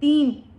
3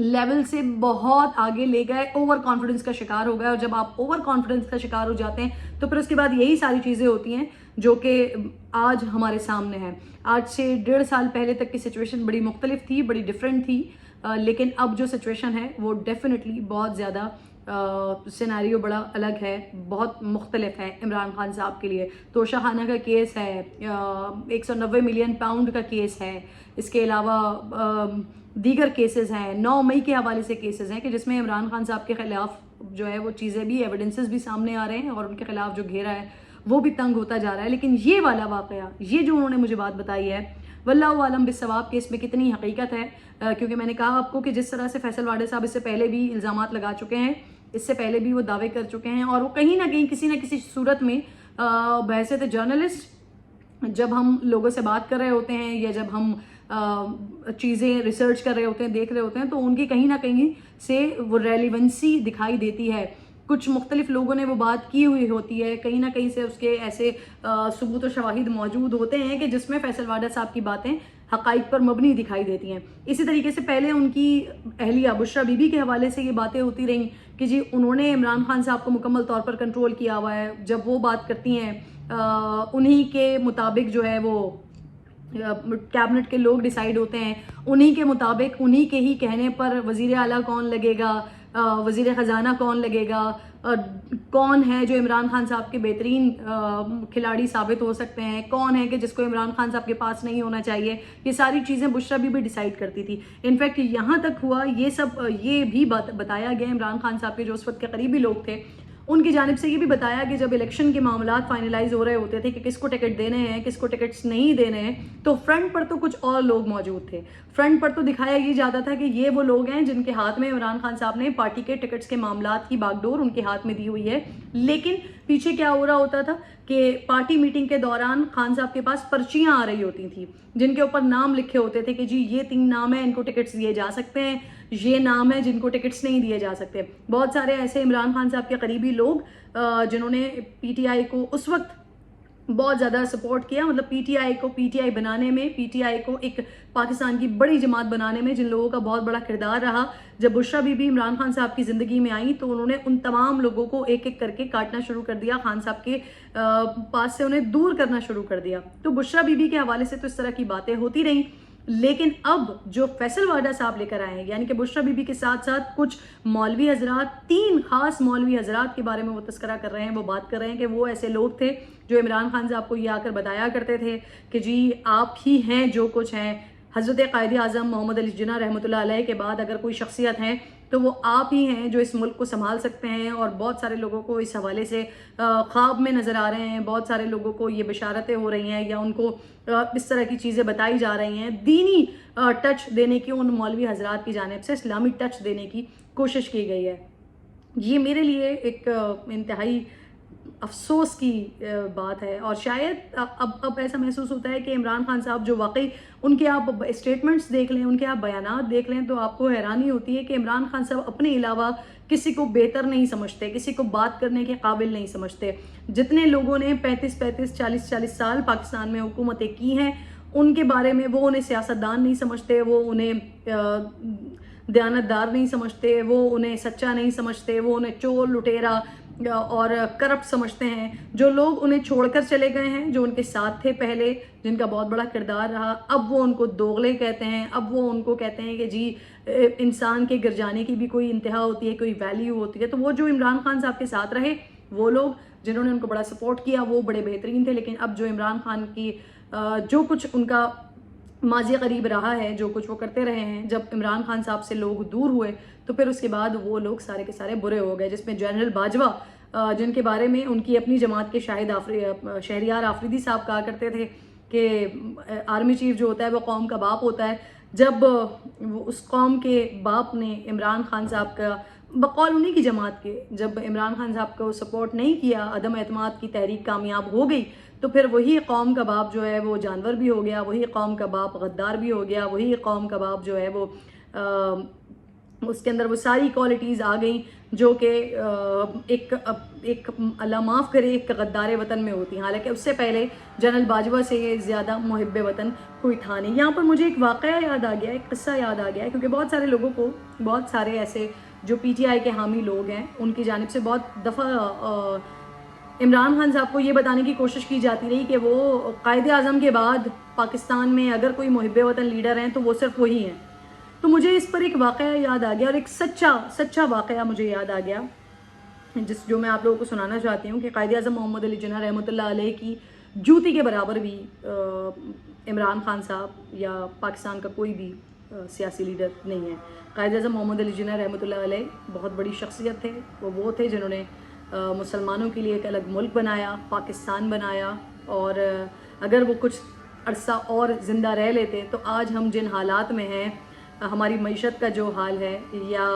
level سے بہت آگے لے گئے, اوور کانفیڈنس کا شکار ہو گئے. اور جب آپ اوور کانفیڈنس کا شکار ہو جاتے ہیں تو پھر اس کے بعد یہی ساری چیزیں ہوتی ہیں جو کہ آج ہمارے سامنے ہیں. آج سے 1.5 سال پہلے تک کی سچویشن بڑی مختلف تھی, بڑی ڈفرینٹ تھی, لیکن اب جو سچویشن ہے وہ ڈیفینیٹلی بہت زیادہ سیناریو بڑا الگ ہے, بہت مختلف ہے عمران خان صاحب کے لیے. توشہ خانہ کا کیس ہے, 190 ملین پاؤنڈ کا کیس ہے, اس کے علاوہ دیگر کیسز ہیں, 9 مئی کے حوالے سے کیسز ہیں کہ جس میں عمران خان صاحب کے خلاف جو ہے وہ چیزیں بھی, ایویڈنسز بھی سامنے آ رہے ہیں اور ان کے خلاف جو گھیرا ہے وہ بھی تنگ ہوتا جا رہا ہے. لیکن یہ والا واقعہ, یہ جو انہوں نے مجھے بات بتائی ہے, واللہ عالم بالصواب کہ اس میں کتنی حقیقت ہے, کیونکہ میں نے کہا آپ کو کہ جس طرح سے فیصل واڈا صاحب اس سے پہلے بھی الزامات لگا چکے ہیں, اس سے پہلے بھی وہ دعوے کر چکے ہیں, اور وہ کہیں نہ کہیں کسی نہ کسی صورت میں بحیثیت جرنلسٹ جب ہم لوگوں سے بات کر رہے ہوتے ہیں یا جب ہم چیزیں ریسرچ کر رہے ہوتے ہیں, دیکھ رہے ہوتے ہیں, تو ان کی کہیں نہ کہیں سے وہ ریلیونسی دکھائی دیتی ہے. کچھ مختلف لوگوں نے وہ بات کی ہوئی ہوتی ہے, کہیں نہ کہیں سے اس کے ایسے ثبوت و شواہد موجود ہوتے ہیں کہ جس میں فیصل واڈا صاحب کی باتیں حقائق پر مبنی دکھائی دیتی ہیں. اسی طریقے سے پہلے ان کی اہلیہ بشریٰ بی بی کے حوالے سے یہ باتیں ہوتی رہیں کہ جی انہوں نے عمران خان صاحب کو مکمل طور پر کنٹرول کیا ہوا ہے. جب وہ بات کرتی ہیں انہی کے مطابق جو ہے وہ کیبنٹ کے لوگ ڈیسائیڈ ہوتے ہیں, انہی کے مطابق, انہی کے ہی کہنے پر وزیر اعلیٰ کون لگے گا, وزیر خزانہ کون لگے گا, کون ہے جو عمران خان صاحب کے بہترین کھلاڑی ثابت ہو سکتے ہیں, کون ہے کہ جس کو عمران خان صاحب کے پاس نہیں ہونا چاہیے. یہ ساری چیزیں بشریٰ بھی ڈیسائیڈ کرتی تھی. انفیکٹ یہاں تک ہوا یہ بھی بتایا گیا عمران خان صاحب کے جو اس وقت کے قریبی لوگ تھے ان کی جانب سے یہ بھی بتایا کہ جب الیکشن کے معاملات فائنلائز ہو رہے ہوتے تھے کہ کس کو ٹکٹ دینے ہیں, کس کو ٹکٹس نہیں دینے ہیں, تو فرنٹ پر تو کچھ اور لوگ موجود تھے. فرنٹ پر تو دکھایا یہ جاتا تھا کہ یہ وہ لوگ ہیں جن کے ہاتھ میں عمران خان صاحب نے پارٹی کے ٹکٹس کے معاملات کی باغ ڈور ان کے ہاتھ میں دی ہوئی ہے. لیکن پیچھے کیا ہو رہا ہوتا تھا کہ پارٹی میٹنگ کے دوران خان صاحب کے پاس پرچیاں آ رہی ہوتی تھیں جن کے اوپر نام لکھے ہوتے تھے کہ جی یہ 3 نام ہیں, ان کو ٹکٹس دیے جا سکتے ہیں, یہ نام ہے جن کو ٹکٹس نہیں دیے جا سکتے. بہت سارے ایسے عمران خان صاحب کے قریبی لوگ جنہوں نے پی ٹی آئی کو اس وقت بہت زیادہ سپورٹ کیا, مطلب پی ٹی آئی کو پی ٹی آئی بنانے میں, پی ٹی آئی کو ایک پاکستان کی بڑی جماعت بنانے میں جن لوگوں کا بہت بڑا کردار رہا. جب بشریٰ بی بی عمران خان صاحب کی زندگی میں آئیں تو انہوں نے ان تمام لوگوں کو ایک ایک کر کے کاٹنا شروع کر دیا, خان صاحب کے پاس سے انہیں دور کرنا شروع کر دیا. تو بشریٰ بی بی کے حوالے سے تو اس طرح کی باتیں ہوتی رہیں. لیکن اب جو فیصل واڈا صاحب لے کر آئے ہیں, یعنی کہ بشریٰ بی بی کے ساتھ ساتھ کچھ مولوی حضرات, 3 خاص مولوی حضرات کے بارے میں وہ تذکرہ کر رہے ہیں, وہ بات کر رہے ہیں کہ وہ ایسے لوگ تھے جو عمران خان صاحب کو یہ آ کر بتایا کرتے تھے کہ جی آپ ہی ہیں جو کچھ ہیں. حضرت قائد اعظم محمد علی جناح رحمۃ اللہ علیہ کے بعد اگر کوئی شخصیت ہے تو وہ آپ ہی ہیں جو اس ملک کو سنبھال سکتے ہیں. اور بہت سارے لوگوں کو اس حوالے سے خواب میں نظر آ رہے ہیں, بہت سارے لوگوں کو یہ بشارتیں ہو رہی ہیں یا ان کو اس طرح کی چیزیں بتائی جا رہی ہیں. دینی ٹچ دینے کی ان مولوی حضرات کی جانب سے اسلامی ٹچ دینے کی کوشش کی گئی ہے. یہ میرے لیے ایک انتہائی افسوس کی بات ہے. اور شاید اب ایسا محسوس ہوتا ہے کہ عمران خان صاحب جو واقعی ان کے آپ اسٹیٹمنٹس دیکھ لیں, ان کے آپ بیانات دیکھ لیں, تو آپ کو حیرانی ہوتی ہے کہ عمران خان صاحب اپنے علاوہ کسی کو بہتر نہیں سمجھتے, کسی کو بات کرنے کے قابل نہیں سمجھتے. جتنے لوگوں نے 35 40 سال پاکستان میں حکومتیں کی ہیں ان کے بارے میں وہ انہیں سیاستدان نہیں سمجھتے, وہ انہیں دیانتدار نہیں سمجھتے, وہ انہیں سچا نہیں سمجھتے, وہ انہیں چور لٹیرا اور کرپٹ سمجھتے ہیں. جو لوگ انہیں چھوڑ کر چلے گئے ہیں, جو ان کے ساتھ تھے پہلے, جن کا بہت بڑا کردار رہا, اب وہ ان کو دوغلے کہتے ہیں. اب وہ ان کو کہتے ہیں کہ جی انسان کے گر جانے کی بھی کوئی انتہا ہوتی ہے, کوئی ویلیو ہوتی ہے. تو وہ جو عمران خان صاحب کے ساتھ رہے, وہ لوگ جنہوں نے ان کو بڑا سپورٹ کیا, وہ بڑے بہترین تھے. لیکن اب جو عمران خان کی جو کچھ ان کا ماضی قریب رہا ہے, جو کچھ وہ کرتے رہے ہیں, جب عمران خان صاحب سے لوگ دور ہوئے تو پھر اس کے بعد وہ لوگ سارے کے سارے برے ہو گئے. جس میں جنرل باجوہ, جن کے بارے میں ان کی اپنی جماعت کے شہریار آفریدی صاحب کہا کرتے تھے کہ آرمی چیف جو ہوتا ہے وہ قوم کا باپ ہوتا ہے. جب اس قوم کے باپ نے عمران خان صاحب کا بقول انہی کی جماعت کے, جب عمران خان صاحب کو سپورٹ نہیں کیا, عدم اعتماد کی تحریک کامیاب ہو گئی, تو پھر وہی قوم کا باپ جو ہے وہ جانور بھی ہو گیا, وہی قوم کا باپ غدار بھی ہو گیا, وہی قوم کا باپ جو ہے وہ اس کے اندر وہ ساری کوالٹیز آ گئیں جو کہ ایک اللہ معاف کرے ایک غدار وطن میں ہوتی ہیں. حالانکہ اس سے پہلے جنرل باجوہ سے زیادہ محب وطن کوئی تھا نہیں. یہاں پر مجھے ایک واقعہ یاد آ گیا, ایک قصہ یاد آ گیا ہے, کیونکہ بہت سارے لوگوں کو, بہت سارے ایسے جو پی ٹی آئی کے حامی لوگ ہیں, ان کی جانب سے بہت دفعہ عمران خان صاحب کو یہ بتانے کی کوشش کی جاتی رہی کہ وہ قائد اعظم کے بعد پاکستان میں اگر کوئی محب وطن لیڈر ہیں تو وہ صرف وہی ہیں. تو مجھے اس پر ایک واقعہ یاد آ گیا, اور ایک سچا واقعہ مجھے یاد آ گیا جو میں آپ لوگوں کو سنانا چاہتی ہوں, کہ قائد اعظم محمد علی جناح رحمۃ اللہ علیہ کی جوتی کے برابر بھی عمران خان صاحب یا پاکستان کا کوئی بھی سیاسی لیڈر نہیں ہے. قائد اعظم محمد علی جناح رحمۃ اللہ علیہ بہت بڑی شخصیت تھے. وہ تھے جنہوں نے مسلمانوں کے لیے ایک الگ ملک بنایا, پاکستان بنایا, اور اگر وہ کچھ عرصہ اور زندہ رہ لیتے تو آج ہم جن حالات میں ہیں, ہماری معیشت کا جو حال ہے, یا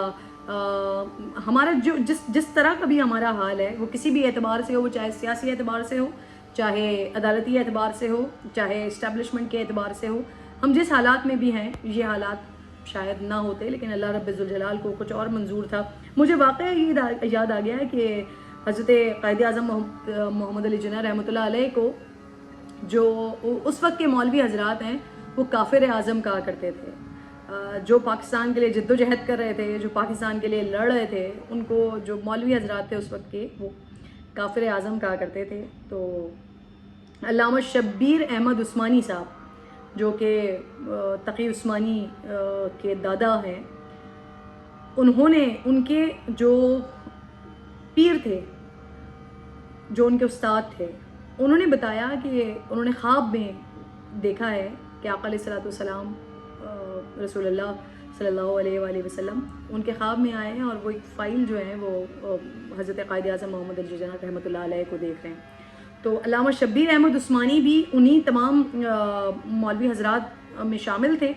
ہمارا جو جس طرح کا بھی ہمارا حال ہے, وہ کسی بھی اعتبار سے ہو, وہ چاہے سیاسی اعتبار سے ہو, چاہے عدالتی اعتبار سے ہو, چاہے اسٹیبلشمنٹ کے اعتبار سے ہو, ہم جس حالات میں بھی ہیں یہ حالات شاید نہ ہوتے, لیکن اللہ رب ذوالجلال کو کچھ اور منظور تھا. مجھے واقعہ یہ یاد آ گیا ہے کہ حضرت قائد اعظم محمد علی جناح رحمۃ اللہ علیہ کو جو اس وقت کے مولوی حضرات ہیں وہ کافر اعظم کہا کرتے تھے. جو پاکستان کے لیے جد و جہد کر رہے تھے, جو پاکستان کے لیے لڑ رہے تھے, ان کو جو مولوی حضرات تھے اس وقت کے وہ کافر اعظم کہا کرتے تھے. تو علامہ شبیر احمد عثمانی صاحب جو کہ تقی عثمانی کے دادا ہیں, انہوں نے ان کے جو پیر تھے, جو ان کے استاد تھے, انہوں نے بتایا کہ انہوں نے خواب میں دیکھا ہے کہ آقا علیہ الصلوۃ والسلام رسول اللہ صلی اللہ علیہ وآلہ وسلم ان کے خواب میں آئے ہیں, اور وہ ایک فائل جو ہے وہ حضرت قائد اعظم محمد علی جناح رحمۃ اللہ علیہ کو دیکھ رہے ہیں. تو علامہ شبیر احمد عثمانی بھی انہی تمام مولوی حضرات میں شامل تھے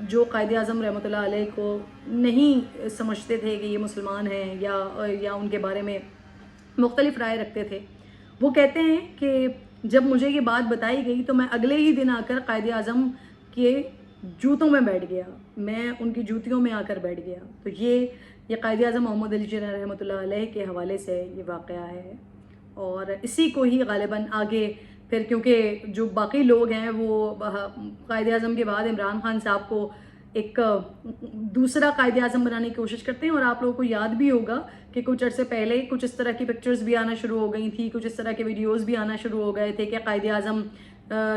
جو قائد اعظم رحمۃ اللہ علیہ کو نہیں سمجھتے تھے کہ یہ مسلمان ہیں, یا ان کے بارے میں مختلف رائے رکھتے تھے. وہ کہتے ہیں کہ جب مجھے یہ بات بتائی گئی تو میں اگلے ہی دن آ کر قائد اعظم کے جوتوں میں بیٹھ گیا, میں ان کی جوتیوں میں آ کر بیٹھ گیا. تو یہ قائد اعظم محمد علی جناح رحمۃ اللہ علیہ کے حوالے سے یہ واقعہ ہے, اور اسی کو ہی غالباً آگے پھر, کیونکہ جو باقی لوگ ہیں وہ قائد اعظم کے بعد عمران خان صاحب کو ایک دوسرا قائد اعظم بنانے کی کوشش کرتے ہیں. اور آپ لوگوں کو یاد بھی ہوگا کہ کچھ عرصے پہلے کچھ اس طرح کی پکچرز بھی آنا شروع ہو گئی تھی, کچھ اس طرح کے ویڈیوز بھی آنا شروع ہو گئے تھے کہ قائد اعظم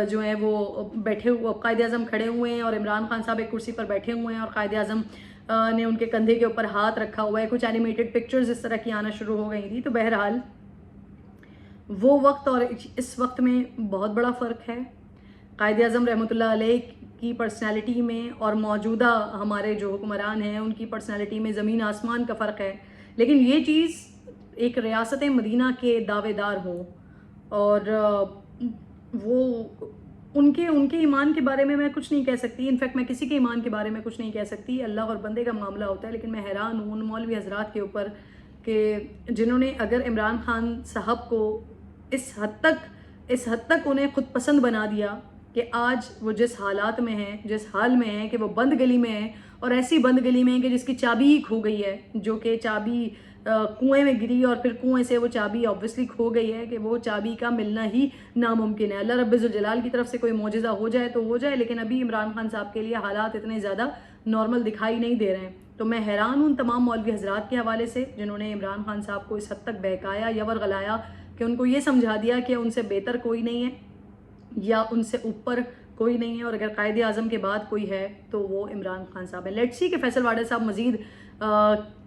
جو ہیں وہ بیٹھے ہوئے, قائد اعظم کھڑے ہوئے ہیں اور عمران خان صاحب ایک کرسی پر بیٹھے ہوئے ہیں, اور قائد اعظم نے ان کے کندھے کے اوپر ہاتھ رکھا ہوا ہے. کچھ اینیمیٹڈ پکچرز اس طرح کی آنا شروع ہو گئی تھی. تو بہرحال وہ وقت اور اس وقت میں بہت بڑا فرق ہے. قائد اعظم رحمۃ اللہ علیہ کی پرسنالٹی میں اور موجودہ ہمارے جو حکمران ہیں ان کی پرسنالٹی میں زمین آسمان کا فرق ہے. لیکن یہ چیز ایک ریاست مدینہ کے دعوے دار ہوں, اور وہ ان کے ایمان کے بارے میں کچھ نہیں کہہ سکتی. انفیکٹ میں کسی کے ایمان کے بارے میں کچھ نہیں کہہ سکتی, اللہ اور بندے کا معاملہ ہوتا ہے. لیکن میں حیران ہوں ان مولوی حضرات کے اوپر کہ جنہوں نے اگر عمران خان صاحب کو اس حد تک انہیں خود پسند بنا دیا کہ آج وہ جس حالات میں ہیں, جس حال میں ہیں کہ وہ بند گلی میں ہیں, اور ایسی بند گلی میں ہیں کہ جس کی چابی ہی کھو گئی ہے, جو کہ چابی کنویں میں گری اور پھر کنویں سے وہ چابی آبویسلی کھو گئی ہے, کہ وہ چابی کا ملنا ہی ناممکن ہے. اللہ رب ذوالجلال کی طرف سے کوئی معجزہ ہو جائے تو ہو جائے, لیکن ابھی عمران خان صاحب کے لیے حالات اتنے زیادہ نارمل دکھائی نہیں دے رہے ہیں. تو میں حیران ہوں تمام مولوی حضرات کے حوالے سے جنہوں نے عمران خان صاحب کو اس حد تک بہکایا یا ورغلایا کہ ان کو یہ سمجھا دیا کہ ان سے بہتر کوئی نہیں ہے یا ان سے اوپر کوئی نہیں ہے, اور اگر قائد اعظم کے بعد کوئی ہے تو وہ عمران خان صاحب ہے. لیٹس سی کہ فیصل واڈا صاحب مزید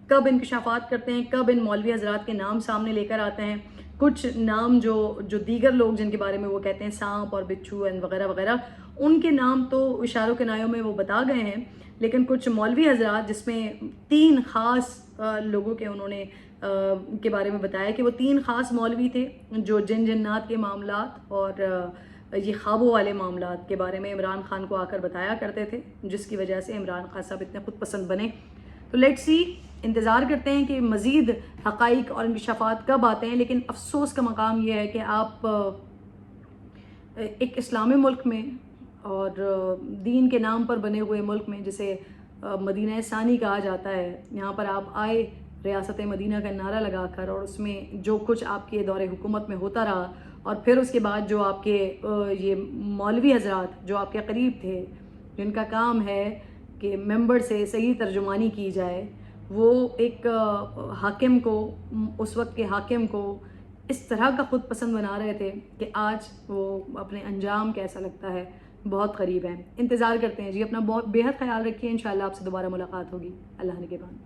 کب انکشافات کرتے ہیں, کب ان مولوی حضرات کے نام سامنے لے کر آتے ہیں. کچھ نام جو دیگر لوگ جن کے بارے میں وہ کہتے ہیں سانپ اور بچھو وغیرہ وغیرہ, ان کے نام تو اشاروں کے نایوں میں وہ بتا گئے ہیں, لیکن کچھ مولوی حضرات جس میں 3 خاص لوگوں کے انہوں نے کے بارے میں بتایا کہ وہ 3 خاص مولوی تھے جو جنات کے معاملات اور یہ خوابوں والے معاملات کے بارے میں عمران خان کو آ کر بتایا کرتے تھے, جس کی وجہ سے عمران خان صاحب اتنے خود پسند بنے. تو لیٹس سی, انتظار کرتے ہیں کہ مزید حقائق اور انکشافات کب آتے ہیں. لیکن افسوس کا مقام یہ ہے کہ آپ ایک اسلامی ملک میں اور دین کے نام پر بنے ہوئے ملک میں, جسے مدینہ ثانی کہا جاتا ہے. یہاں پر آپ آئے ریاست مدینہ کا نعرہ لگا کر، اور اس میں جو کچھ آپ کے دور حکومت میں ہوتا رہا، اور پھر اس کے بعد جو آپ کے یہ مولوی حضرات جو آپ کے قریب تھے، جن کا کام ہے کہ ممبر سے صحیح ترجمانی کی جائے، وہ ایک حاکم کو، اس وقت کے حاکم کو اس طرح کا خود پسند بنا رہے تھے کہ آج وہ اپنے انجام کیسا لگتا ہے بہت قریب ہے. انتظار کرتے ہیں جی. اپنا بہت بے حد خیال رکھیے. انشاءاللہ آپ سے دوبارہ ملاقات ہوگی. اللہ نگہبان.